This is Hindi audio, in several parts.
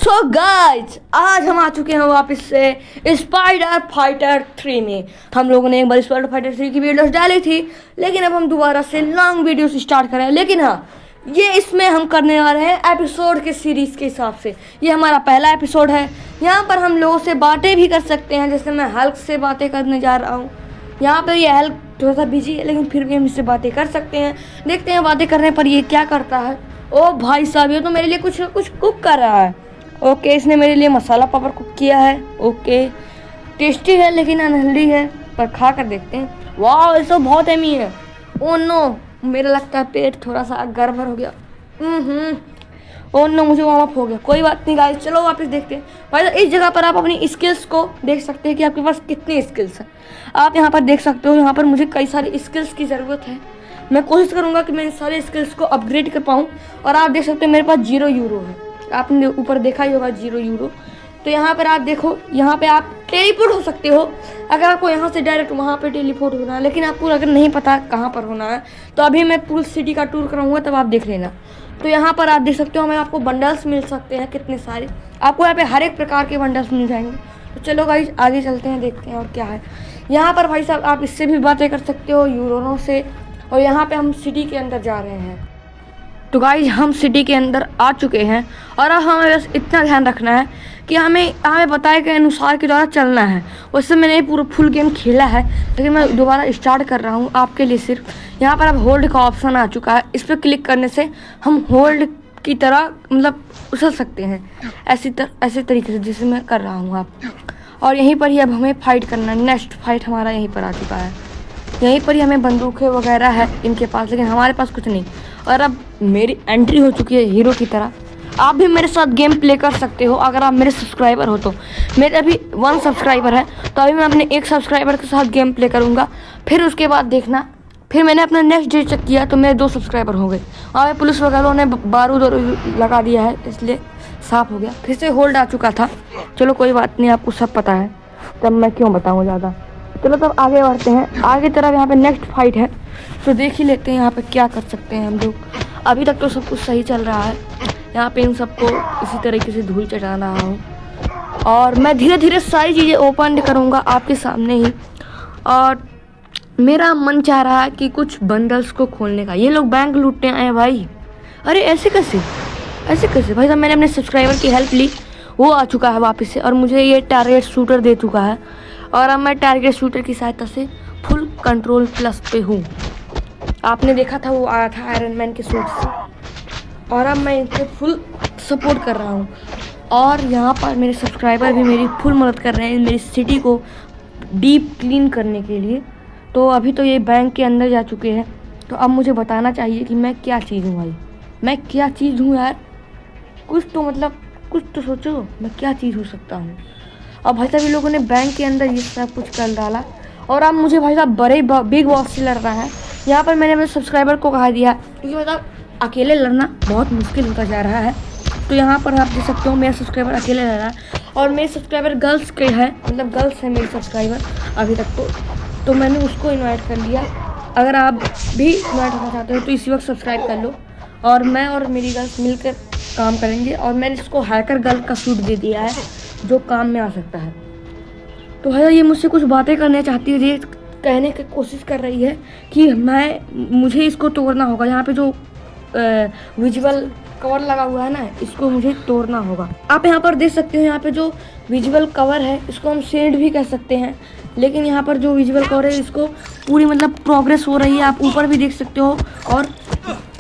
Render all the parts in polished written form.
सो गाइज आज हम आ चुके हैं वापस से स्पाइडर फाइटर 3 में। हम लोगों ने एक बार स्पाइडर फाइटर 3 की वीडियोस डाली थी, लेकिन अब हम दोबारा से लॉन्ग वीडियोस स्टार्ट कर रहे हैं। लेकिन हाँ, ये इसमें हम करने वाले हैं एपिसोड के सीरीज़ के हिसाब से। ये हमारा पहला एपिसोड है। यहाँ पर हम लोगों से बातें भी कर सकते हैं, जैसे मैं हल्क से बातें करने जा रहा हूँ। यहाँ पर ये हल्क थोड़ा सा बिजी है, लेकिन फिर भी हम इससे बातें कर सकते हैं। देखते हैं बातें करने पर ये क्या करता है। ओ भाई साहब, ये तो मेरे लिए कुछ कुक कर रहा है। ओके, इसने मेरे लिए मसाला पापड़ कुक किया है। ओके, टेस्टी है लेकिन अनहेल्दी है, पर खा कर देखते हैं। वाह, ये तो बहुत एमी है। ओ नो, मेरा लगता है पेट थोड़ा सा गड़बड़ हो गया। ओ नो, मुझे वार्म अप हो गया। कोई बात नहीं गाइस, चलो वापस देखते हैं। भाई इस जगह पर आप अपनी स्किल्स को देख सकते हैं कि आपके पास कितनी स्किल्स है। आप यहाँ पर देख सकते हो, यहाँ पर मुझे कई सारी स्किल्स की ज़रूरत है। मैं कोशिश करूँगा कि मैं इन सारे स्किल्स को अपग्रेड कर पाऊँ। और आप देख सकते हो मेरे पास 0 यूरो है। आपने ऊपर देखा ही होगा 0 यूरो। तो यहाँ पर आप देखो, यहाँ पे आप टेलीपोर्ट हो सकते हो अगर आपको यहाँ से डायरेक्ट वहाँ पे टेलीपोर्ट होना है। लेकिन आपको अगर नहीं पता कहाँ पर होना है, तो अभी मैं पूरी सिटी का टूर कराऊंगा, तब आप देख लेना। तो यहाँ पर आप देख सकते हो, हमें आपको बंडल्स मिल सकते हैं कितने सारे। आपको यहाँ पे हर एक प्रकार के बंडल्स मिल जाएंगे। तो चलो गाइस, आगे चलते हैं, देखते हैं और क्या है। यहाँ पर भाई साहब आप इससे भी बातें कर सकते हो, यूरोनों से। और यहाँ पर हम सिटी के अंदर जा रहे हैं। तो गाइज हम सिटी के अंदर आ चुके हैं, और अब हमें बस इतना ध्यान रखना है कि हमें बताए गए अनुसार के द्वारा चलना है। वैसे मैंने पूरा फुल गेम खेला है, लेकिन मैं दोबारा स्टार्ट कर रहा हूँ आपके लिए सिर्फ। यहाँ पर अब होल्ड का ऑप्शन आ चुका है। इस पर क्लिक करने से हम होल्ड की तरह मतलब उछल सकते हैं, ऐसे तरीके से जैसे मैं कर रहा हूँ आप। और यहीं पर ही अब हमें फाइट करना है। नेक्स्ट फाइट हमारा यहीं पर आ चुका है। यहीं पर ही हमें बंदूकें वगैरह है इनके पास, लेकिन हमारे पास कुछ नहीं। और अब मेरी एंट्री हो चुकी है हीरो की तरह। आप भी मेरे साथ गेम प्ले कर सकते हो अगर आप मेरे सब्सक्राइबर हो तो। मेरे अभी 1 सब्सक्राइबर है, तो अभी मैं अपने 1 सब्सक्राइबर के साथ गेम प्ले करूँगा। फिर उसके बाद देखना, फिर मैंने अपना नेक्स्ट डे चेक किया तो मेरे 2 सब्सक्राइबर हो गए। वहाँ पे पुलिस वगैरह ने बारूद लगा दिया है, इसलिए साफ हो गया। फिर से होल्ड आ चुका था। चलो कोई बात नहीं, आपको सब पता है, तब मैं क्यों बताऊँ ज़्यादा। चलो तब आगे बढ़ते हैं। आगे तरफ यहाँ पे नेक्स्ट फाइट है, तो देख ही लेते हैं यहाँ पे क्या कर सकते हैं हम लोग। अभी तक तो सब कुछ सही चल रहा है। यहाँ पे इन सबको इसी तरीके से धूल चटा रहा हूँ, और मैं धीरे धीरे सारी चीज़ें ओपन करूँगा आपके सामने ही। और मेरा मन चाह रहा है कि कुछ बंडल्स को खोलने का। ये लोग बैंक लूटने आए हैं भाई। अरे ऐसे कैसे भाई साहब, मैंने अपने सब्सक्राइबर की हेल्प ली, वो आ चुका है वापस से, और मुझे ये टारगेट शूटर दे चुका है। और अब मैं टारगेट शूटर की सहायता से फुल कंट्रोल प्लस पे हूँ। आपने देखा था वो आया था आयरन मैन के सूट से, और अब मैं इनसे फुल सपोर्ट कर रहा हूँ। और यहाँ पर मेरे सब्सक्राइबर भी मेरी फुल मदद कर रहे हैं मेरी सिटी को डीप क्लीन करने के लिए। तो अभी तो ये बैंक के अंदर जा चुके हैं, तो अब मुझे बताना चाहिए कि मैं क्या चीज़ हूँ भाई। मैं क्या चीज़ हूँ यार, कुछ तो सोचो, मैं क्या चीज़ हो सकता हूँ। अब भाई साहब ये लोगों ने बैंक के अंदर ये सब कुछ कर डाला, और अब मुझे भाई साहब बिग बॉस से लड़ना है। यहाँ पर मैंने अपने सब्सक्राइबर को कहा दिया, क्योंकि मतलब अकेले लड़ना बहुत मुश्किल होता जा रहा है। तो यहाँ पर आप देख सकते हो मेरा सब्सक्राइबर अकेले लड़ रहा है, और मेरे सब्सक्राइबर गर्ल्स के है, मतलब गर्ल्स है मेरे सब्सक्राइबर अभी तक तो मैंने उसको इन्वाइट कर लिया। अगर आप भी इन्वाइट होना चाहते हो तो इसी वक्त सब्सक्राइब कर लो, और मैं और मेरी गर्ल्स मिलकर काम करेंगे। और मैंने इसको हैकर गर्ल का सूट दे दिया है, जो काम में आ सकता है। तो है ये मुझसे कुछ बातें करने चाहती है, ये कहने की कोशिश कर रही है कि मुझे इसको तोड़ना होगा। यहाँ पे जो विजुअल कवर लगा हुआ है ना, इसको मुझे तोड़ना होगा। आप यहाँ पर देख सकते हो, यहाँ पे जो विजुअल कवर है इसको हम शेड भी कह सकते हैं, लेकिन यहाँ पर जो विजुअल कवर है इसको पूरी मतलब प्रोग्रेस हो रही है। आप ऊपर भी देख सकते हो, और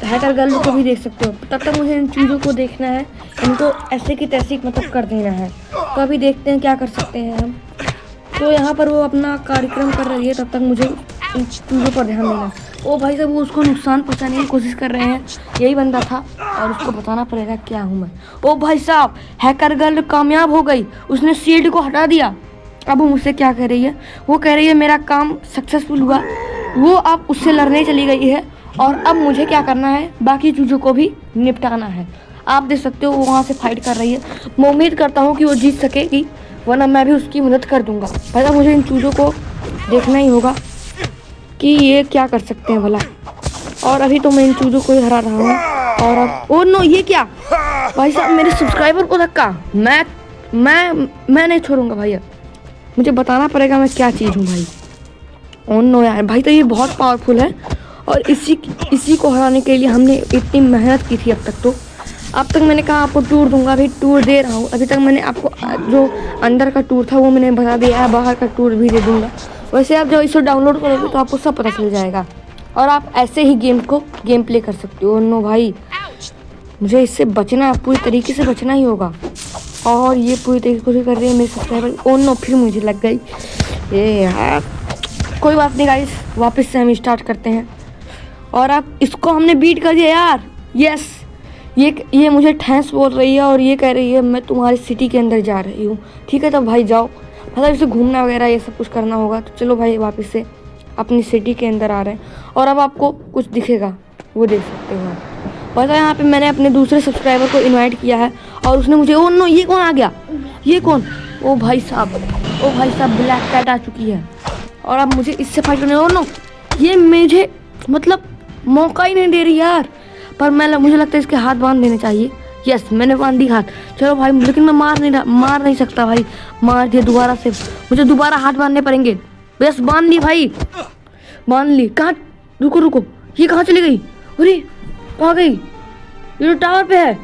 हैकर गर्ल को भी देख सकते हो। तब तक मुझे इन चीज़ों को देखना है, इनको ऐसे की तैसे मतलब कर देना है। तो अभी देखते हैं क्या कर सकते हैं हम। तो यहाँ पर वो अपना कार्यक्रम कर रही है, तब तक मुझे इन चीज़ों पर ध्यान देना। ओ भाई साहब, वो उसको नुकसान पहुँचाने की कोशिश कर रहे हैं। यही बंदा था, और उसको बताना पड़ेगा क्या हूँ मैं। ओ भाई साहब, हैकर गर्ल कामयाब हो गई, उसने शील्ड को हटा दिया। अब वो मुझसे क्या कह रही है, वो कह रही है मेरा काम सक्सेसफुल हुआ। वो अब उससे लड़ने चली गई है, और अब मुझे क्या करना है, बाकी चीज़ों को भी निपटाना है। आप देख सकते हो वो वहाँ से फाइट कर रही है। मैं उम्मीद करता हूँ कि वो जीत सकेगी, वरना मैं भी उसकी मदद कर दूँगा। पहले मुझे इन चीज़ों को देखना ही होगा कि ये क्या कर सकते हैं भला। और अभी तो मैं इन चीज़ों को ही हरा रहा हूँ। और अब ओ नो, ये क्या, भाई साहब मेरे सब्सक्राइबर को धक्का, मैं नहीं छोड़ूंगा भैया, मुझे बताना पड़ेगा मैं क्या चीज़ हूँ भाई। ओह नो यार, भाई तो ये बहुत पावरफुल है और इसी को हराने के लिए हमने इतनी मेहनत की थी अब तक मैंने कहा आपको टूर दूंगा, अभी टूर दे रहा हूँ। अभी तक मैंने आपको जो अंदर का टूर था वो मैंने बता दिया है, बाहर का टूर भी दे दूंगा। वैसे आप जब इसे डाउनलोड करोगे तो आपको सब पता चल जाएगा और आप ऐसे ही गेम प्ले कर सकते हो। नो भाई, मुझे इससे बचना, पूरी तरीके से बचना ही होगा। और ये पूरी तरीके से कर रही है मेरे सब्सक्राइबर। ओह नो, फिर मुझे लग गई ये यार। कोई बात नहीं गाइस, वापस से हम स्टार्ट करते हैं। और अब इसको हमने बीट कर दिया यार। यस, ये मुझे ठैंस बोल रही है और ये कह रही है मैं तुम्हारी सिटी के अंदर जा रही हूँ। ठीक है, तो भाई जाओ, मतलब इसे घूमना वगैरह ये सब कुछ करना होगा। तो चलो भाई, वापस से अपनी सिटी के अंदर आ रहे हैं। और अब आपको कुछ दिखेगा, वो देख सकते हो आप। और यहाँ पे मैंने अपने दूसरे सब्सक्राइबर को इनवाइट किया है और उसने मुझे, ओ नो, ये कौन आ गया, ये कौन, ओ भाई साहब ब्लैक कैट आ चुकी है और अब मुझे इससे फाइट करने। ओ नो, ये मुझे मतलब मौका ही नहीं दे रही यार। पर मुझे लगता है इसके हाथ बांध देने चाहिए। यस, मैंने बांध दी हाथ। चलो भाई, लेकिन मैं मार नहीं सकता भाई। मार दिया दोबारा से, मुझे दोबारा हाथ बांधने पड़ेंगे। बस बांध ली भाई, बांध ली। कहाँ, रुको, ये कहाँ चली गई? अरे कहाँ गई? ये तो टावर पे है।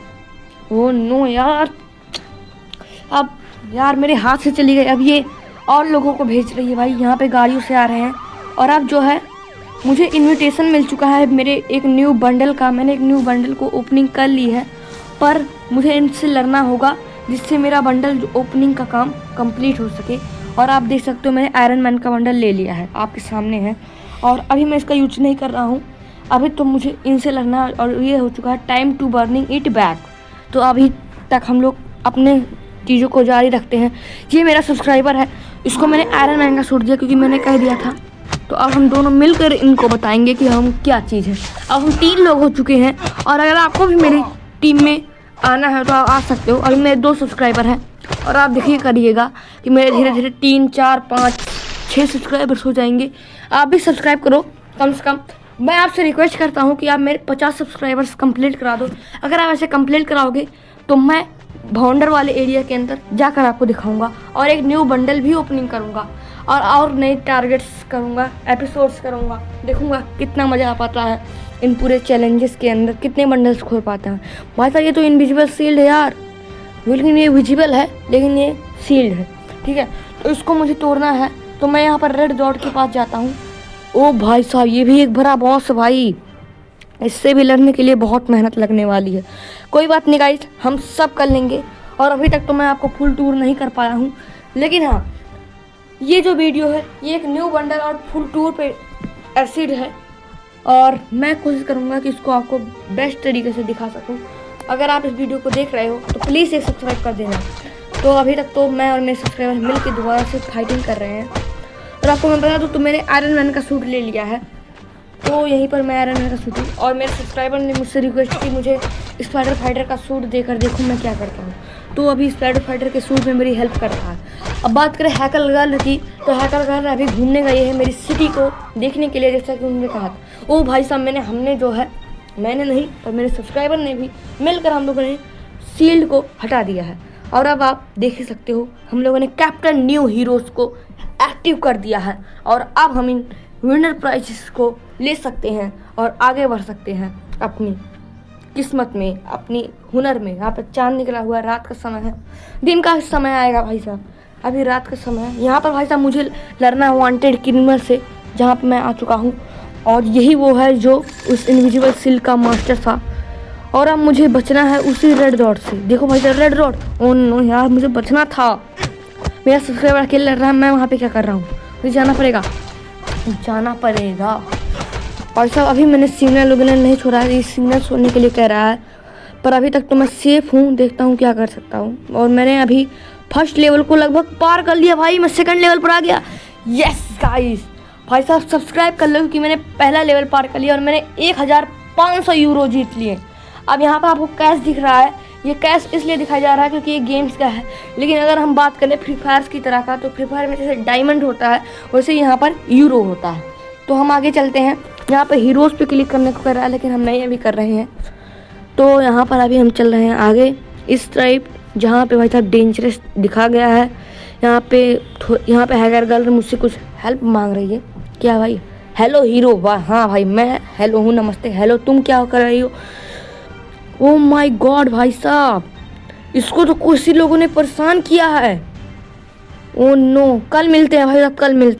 ओह नो यार, अब यार मेरे हाथ से चली गई। अब ये और लोगों को भेज रही है भाई, यहाँ पे गाड़ियों से आ रहे हैं। और अब जो है मुझे इनविटेशन मिल चुका है मेरे एक न्यू बंडल का। मैंने एक न्यू बंडल को ओपनिंग कर ली है, पर मुझे इनसे लड़ना होगा जिससे मेरा बंडल ओपनिंग का काम कंप्लीट हो सके। और आप देख सकते हो मैंने आयरन मैन का बंडल ले लिया है, आपके सामने है। और अभी मैं इसका यूज नहीं कर रहा हूँ, अभी तो मुझे इनसे लड़ना। और ये हो चुका है time to burning it back. तो अभी तक हम लोग अपने चीज़ों को जारी रखते हैं। ये मेरा सब्सक्राइबर है, इसको मैंने आयरन मैन का सूट दिया क्योंकि मैंने कह दिया था। तो अब हम दोनों मिलकर इनको बताएंगे कि हम क्या चीज़ है। अब हम 3 लोग हो चुके हैं और अगर आपको भी मेरी टीम में आना है तो आप आ सकते हो। अभी मेरे 2 सब्सक्राइबर हैं और आप देखिए करिएगा कि मेरे धीरे धीरे 3, 4, 5, 6 सब्सक्राइबर्स हो जाएंगे। आप भी सब्सक्राइब करो कम से कम। मैं आपसे रिक्वेस्ट करता हूँ कि आप मेरे 50 सब्सक्राइबर्स कंप्लीट करा दो। अगर आप ऐसे कंप्लीट कराओगे तो मैं भाउंडर वाले एरिया के अंदर जाकर आपको दिखाऊंगा और एक न्यू बंडल भी ओपनिंग करूंगा और नए टारगेट्स करूंगा, एपिसोड्स करूंगा। देखूंगा कितना मज़ा आ पाता है इन पूरे चैलेंजेस के अंदर, कितने बंडल्स खोल पाते हैं। भाई साहब ये तो इनविजिबल शील्ड है यार, लेकिन ये विजिबल है लेकिन ये शील्ड है। ठीक है, तो इसको मुझे तोड़ना है। तो मैं यहाँ पर रेड डॉट के पास जाता हूँ। ओ भाई साहब, ये भी एक बड़ा बॉस है भाई, इससे भी लड़ने के लिए बहुत मेहनत लगने वाली है। कोई बात नहीं गाइस, हम सब कर लेंगे। और अभी तक तो मैं आपको फुल टूर नहीं कर पाया हूँ, लेकिन हाँ, ये जो वीडियो है ये एक न्यू बंडल और फुल टूर पे एसिड है और मैं कोशिश करूँगा कि इसको आपको बेस्ट तरीके से दिखा सकूँ। अगर आप इस वीडियो को देख रहे हो तो प्लीज़ एक सब्सक्राइब कर देना। तो अभी तक तो मैं और मेरे सब्सक्राइबर मिल के दोबारा से फाइटिंग कर रहे हैं। और आपको मैं बता दूँ तो मैंने आयरन मैन का सूट ले लिया है, तो यहीं पर मैं आयरन मैन का सूट हूँ। और मेरे सब्सक्राइबर ने मुझसे रिक्वेस्ट की मुझे स्पाइडर फाइटर का सूट देकर देखूँ मैं क्या करता हूँ। तो अभी स्पाइडर फाइटर के सूट में मेरी हेल्प कर रहा है। अब बात करें हैकर गर्ल की, तो हैकर गर्ल अभी घूमने गई है मेरी सिटी को देखने के लिए, जैसा कि उन्होंने कहा था। ओ भाई साहब, मैंने नहीं पर मेरे सब्सक्राइबर ने भी मिलकर हम लोगों ने शील्ड को हटा दिया है। और अब आप देख ही सकते हो हम लोगों ने कैप्टन न्यू हीरोज़ को एक्टिव कर दिया है और अब हम इन विनर प्राइजेस को ले सकते हैं और आगे बढ़ सकते हैं अपनी किस्मत में, अपनी हुनर में। यहाँ पर चांद निकला हुआ है, रात का समय है, दिन का समय आएगा भाई साहब, अभी रात का समय है। यहाँ पर भाई साहब मुझे लड़ना है वांटेड क्रिमिनल से, जहाँ पर मैं आ चुका हूँ। और यही वो है जो उस इनविजिबल शील्ड का मास्टर था और अब मुझे बचना है उसी रेड डॉट से। देखो भाई साहब, रेड डॉट। ओह नो यार, मुझे बचना था। मेरा सब्सक्राइबर अकेले लड़ रहा है, मैं वहाँ पे क्या कर रहा हूँ? मुझे जाना पड़ेगा। और साहब अभी मैंने सिग्नल वगैरह नहीं छोड़ा है, ये सिग्नल छोड़ने के लिए कह रहा है, पर अभी तक तो मैं सेफ हूँ। देखता हूँ क्या कर सकता हूँ। और मैंने अभी फर्स्ट लेवल को लगभग पार कर लिया भाई, मैं सेकंड लेवल पर आ गया। यस गाइस, भाई साहब सब्सक्राइब कर लो क्योंकि मैंने पहला लेवल पार कर लिया और मैंने 1500 यूरो जीत लिए। अब यहाँ पर आपको कैश दिख रहा है, ये कैश इसलिए दिखाया जा रहा है क्योंकि ये गेम्स का है। लेकिन अगर हम बात करें फ्री फायर की तरह का, तो फ्री फायर में जैसे डायमंड होता है वैसे यहाँ पर यूरो होता है। तो हम आगे चलते हैं। यहाँ पर हीरोज़ पे क्लिक करने को कर रहा है लेकिन हम नहीं अभी कर रहे हैं। तो यहाँ पर अभी हम चल रहे हैं आगे इस टाइप, जहाँ पे भाई साहब डेंजरस दिखा गया है। यहाँ पे हैकर गर्ल मुझसे कुछ हेल्प मांग रही है। क्या भाई? Hello hero. वाह हाँ भाई मैं हेलो हूँ, नमस्ते। हेलो, तुम क्या कर रही हो? ओ माय गॉड भाई साहब, इसको तो कुछ ही लोगों ने परेशान किया है। ओ नो, कल मिलते हैं भाई साहब, कल मिलते हैं।